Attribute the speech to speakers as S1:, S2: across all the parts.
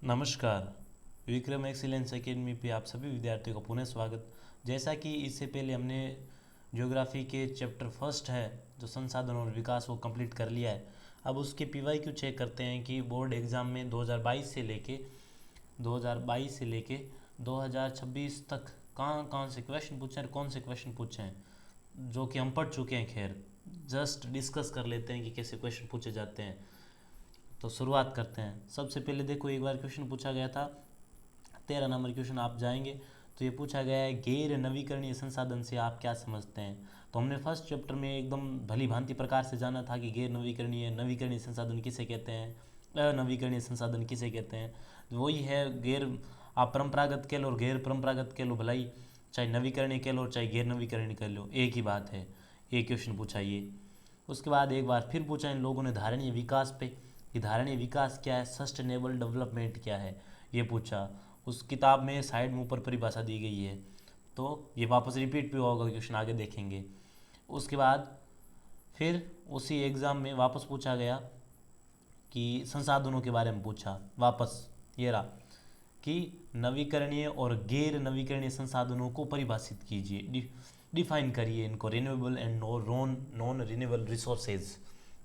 S1: नमस्कार। Vikram excellence academy पे आप सभी विद्यार्थियों का पुनः स्वागत। जैसा कि इससे पहले हमने ज्योग्राफी के चैप्टर फर्स्ट है जो संसाधन और विकास वो कंप्लीट कर लिया है। अब उसके पीवाईक्यू चेक करते हैं कि बोर्ड एग्ज़ाम में 2022 से लेके 2026 तक कहाँ कहाँ से क्वेश्चन पूछे हैं और कौन से क्वेश्चन पूछे हैं, जो कि हम पढ़ चुके हैं। खैर, जस्ट डिस्कस कर लेते हैं कि कैसे क्वेश्चन पूछे जाते हैं। तो शुरुआत करते हैं। सबसे पहले देखो, एक बार क्वेश्चन पूछा गया था 13 नंबर क्वेश्चन आप जाएंगे तो ये पूछा गया है, गैर नवीकरणीय संसाधन से आप क्या समझते हैं। तो हमने फर्स्ट चैप्टर में एकदम भली भांति प्रकार से जाना था कि गैर नवीकरणीय नवीकरणीय संसाधन किसे कहते हैं, अनवीकरणीय संसाधन किसे कहते हैं। वही है, गैर आप परंपरागत कह लो और गैर परंपरागत कह लो, भलाई चाहे नवीकरणीय कह लो चाहे गैर नवीकरणीय कह लो, एक ही बात है। एक क्वेश्चन पूछा ये। उसके बाद एक बार फिर पूछा इन लोगों ने धारणीय विकास पे कि धारणीय विकास क्या है, सस्टेनेबल डेवलपमेंट क्या है, ये पूछा। उस किताब में साइड में ऊपर परिभाषा दी गई है, तो ये वापस रिपीट भी होगा, क्वेश्चन आगे देखेंगे। उसके बाद फिर उसी एग्ज़ाम में वापस पूछा गया कि संसाधनों के बारे में पूछा वापस, ये रहा कि नवीकरणीय और गैर नवीकरणीय संसाधनों को परिभाषित कीजिए, डिफाइन करिए इनको, renewable and non renewable resources,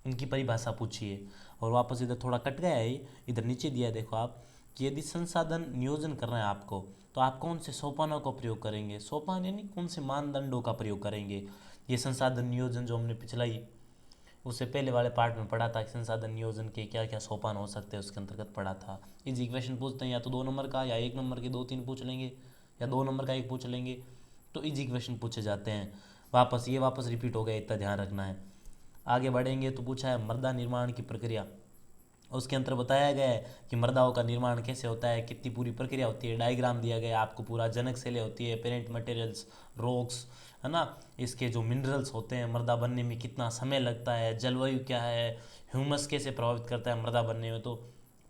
S1: इनकी परिभाषा पूछिए। और वापस इधर थोड़ा कट गया है, इधर नीचे दिया है देखो आप, कि यदि संसाधन नियोजन करना है आपको तो आप कौन से सोपानों का प्रयोग करेंगे। सोपान यानी कौन से मानदंडों का प्रयोग करेंगे। ये संसाधन नियोजन जो हमने पिछला ही उससे पहले वाले पार्ट में पढ़ा था कि संसाधन नियोजन के क्या क्या सोपान हो सकते हैं, उसके अंतर्गत पढ़ा था। इस इक्वेशन पूछते हैं या तो 2 नंबर का या 1 नंबर के 2-3 पूछ लेंगे, या 2 नंबर का एक पूछ लेंगे, तो इज इक्वेशन पूछे जाते हैं। वापस रिपीट हो गया, इतना ध्यान रखना है। आगे बढ़ेंगे तो पूछा है मृदा निर्माण की प्रक्रिया। उसके अंतर बताया गया है कि मृदाओं का निर्माण कैसे होता है, कितनी पूरी प्रक्रिया होती है। डायग्राम दिया गया है आपको पूरा, जनक सेलें होती है, पेरेंट मटेरियल्स, रॉक्स, है ना, इसके जो मिनरल्स होते हैं मृदा बनने में कितना समय लगता है, जलवायु क्या है, ह्यूमस कैसे प्रभावित करता है मृदा बनने में, तो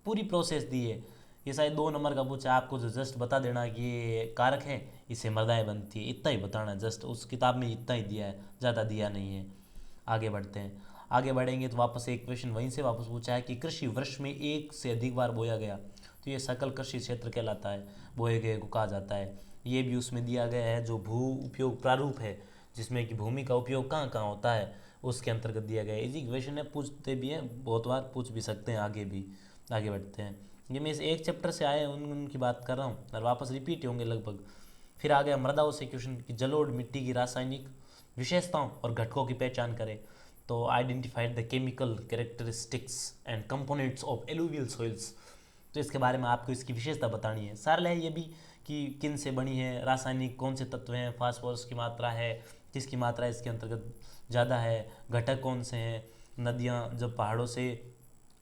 S1: पूरी प्रोसेस दी है। ये शायद 2 नंबर का पूछा, आपको जो जस्ट बता देना कि ये कारक है, इससे मृदाएँ बनती है, इतना ही बताना है। जस्ट उस किताब में इतना ही दिया है, ज़्यादा दिया नहीं है। आगे बढ़ते हैं। आगे बढ़ेंगे तो वापस एक क्वेश्चन वहीं से वापस पूछा है कि कृषि वर्ष में एक से अधिक बार बोया गया तो ये सकल कृषि क्षेत्र कहलाता है, बोए गए को कहा जाता है। ये भी उसमें दिया गया है, जो भू उपयोग प्रारूप है जिसमें कि भूमि का उपयोग कहाँ कहाँ होता है, उसके अंतर्गत दिया गया है। इसी क्वेश्चन है, पूछते भी हैं, बहुत बार पूछ भी सकते हैं आगे भी। आगे बढ़ते हैं। ये मैं इस एक चैप्टर से आए उनकी बात कर रहा हूँ और वापस रिपीट होंगे लगभग। फिर आ गया मृदाओं से क्वेश्चन कि जलोढ़ मिट्टी की रासायनिक विशेषताओं और घटकों की पहचान करें। तो identified the chemical characteristics and components of alluvial soils. तो इसके बारे में आपको इसकी विशेषता बतानी है। सरल है ये भी कि किन से बनी है, रासायनिक कौन से तत्व हैं, फास्फोरस की मात्रा है, किसकी मात्रा इसके अंतर्गत ज़्यादा है, घटक कौन से हैं। नदियाँ जब पहाड़ों से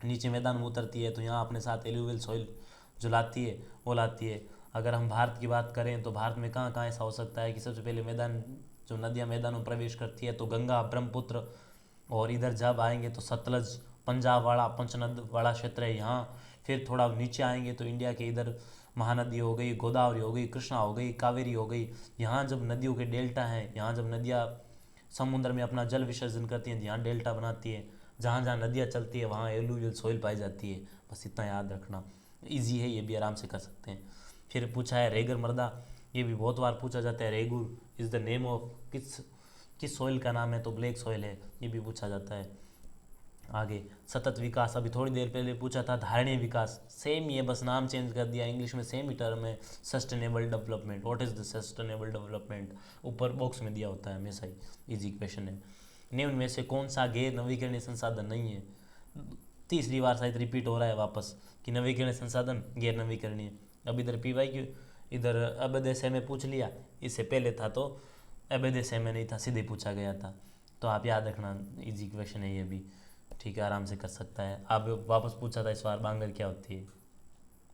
S1: नीचे मैदान में उतरती है तो यहाँ अपने साथ एलुवियल सॉइल जो लाती है वो लाती है। अगर हम भारत की बात करें तो भारत में कहाँ कहाँ ऐसा हो सकता है कि सबसे पहले मैदान, जो नदियाँ मैदानों में प्रवेश करती है तो गंगा, ब्रह्मपुत्र, और इधर जब आएंगे तो सतलज, पंजाब वाला, पंचनद वाला क्षेत्र है यहाँ। फिर थोड़ा नीचे आएंगे तो इंडिया के इधर महानदी हो गई, गोदावरी हो गई, कृष्णा हो गई, कावेरी हो गई। यहाँ जब नदियों के डेल्टा हैं, यहाँ जब नदियाँ समुद्र में अपना जल विसर्जन करती हैं, यहाँ डेल्टा बनाती है, जहाँ जहाँ नदियाँ चलती है वहाँ एलुवियल सॉइल पाई जाती है। बस इतना याद रखना, इजी है, ये भी आराम से कर सकते हैं। फिर पूछा है रेगर मृदा, ये भी बहुत बार पूछा जाता है। Regur is the name of किस सॉइल का नाम है, तो ब्लैक सॉइल है, ये भी पूछा जाता है। आगे सतत विकास, अभी थोड़ी देर पहले पूछा था धारणीय विकास, सेम ये बस नाम चेंज कर दिया, इंग्लिश में सेम ही टर्म है, sustainable development. What is the sustainable development, ऊपर बॉक्स में दिया होता है हमेशा ही, इजी क्वेश्चन है। निम्न में से कौन सा गैर नवीकरणीय संसाधन नहीं है। तीसरी बार शायद रिपीट हो रहा है वापस कि नवीकरणीय संसाधन गैर नवीकरणीय। अब इधर पी वाई क्यू, इधर अबेद में पूछ लिया, इससे पहले था तो अबेद में नहीं था, सीधे पूछा गया था। तो आप याद रखना, इजी क्वेश्चन है ये भी, ठीक है, आराम से कर सकता है। आप वापस पूछा था इस बार बांगर क्या होती है,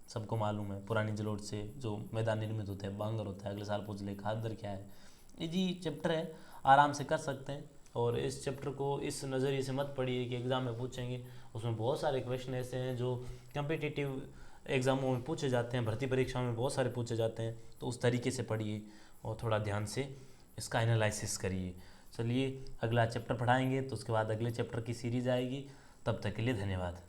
S1: सबको मालूम है, पुरानी जलोढ़ से जो मैदान निर्मित होते हैं बांगर होता है। अगले साल पूछ ले खादर क्या है। इजी चैप्टर है, आराम से कर सकते हैं। और इस चैप्टर को इस नज़रिए से मत पढ़िए कि एग्ज़ाम में पूछेंगे, उसमें बहुत सारे क्वेश्चन ऐसे हैं जो कम्पिटिटिव एग्ज़ामों में पूछे जाते हैं, भर्ती परीक्षाओं में बहुत सारे पूछे जाते हैं। तो उस तरीके से पढ़िए और थोड़ा ध्यान से इसका एनालिसिस करिए। चलिए अगला चैप्टर पढ़ाएंगे तो उसके बाद अगले चैप्टर की सीरीज़ आएगी। तब तक के लिए धन्यवाद।